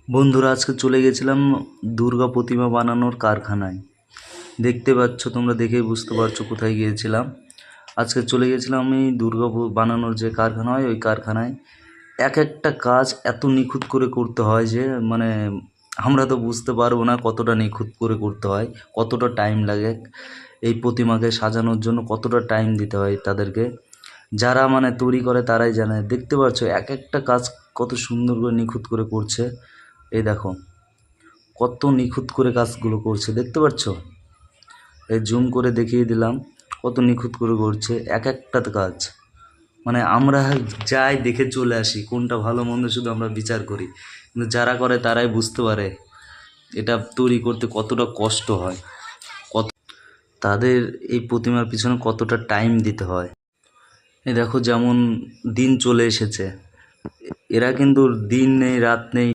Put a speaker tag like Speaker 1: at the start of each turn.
Speaker 1: বন্ধুরা, আজকে চলে গেছিলাম দুর্গা প্রতিমা বানানোর কারখানায়। দেখতে পাচ্ছ, তোমরা দেখেই বুঝতে পারছো কোথায় গিয়েছিলাম। আজকে চলে গেছিলাম আমি দুর্গা বানানোর যে কারখানা হয় ওই কারখানায়। এক একটা কাজ এত নিখুঁত করে করতে হয় যে মানে আমরা তো বুঝতে পারবো না কতটা নিখুঁত করে করতে হয়, কতটা টাইম লাগে। এই প্রতিমাকে সাজানোর জন্য কতটা টাইম দিতে হয় তাদেরকে, যারা মানে তৈরি করে তারাই জানে। দেখতে পাচ্ছ এক একটা কাজ কত সুন্দর করে নিখুঁত করে করছে। এই দেখো কত নিখুঁত করে কাজগুলো করছে, দেখতে পাচ্ছ? এই জুম করে দেখিয়ে দিলাম কত নিখুঁত করে করছে এক একটা কাজ। মানে আমরা যাই দেখে চলে আসি, কোনটা ভালো মন্দ শুধু আমরা বিচার করি, কিন্তু যারা করে তারাই বুঝতে পারে এটা তৈরি করতে কতটা কষ্ট হয়, কত তাদের এই প্রতিমার পিছনে কতটা টাইম দিতে হয়। এই দেখো যেমন দিন চলে এসেছে, এরা কিন্তু দিন নেই রাত নেই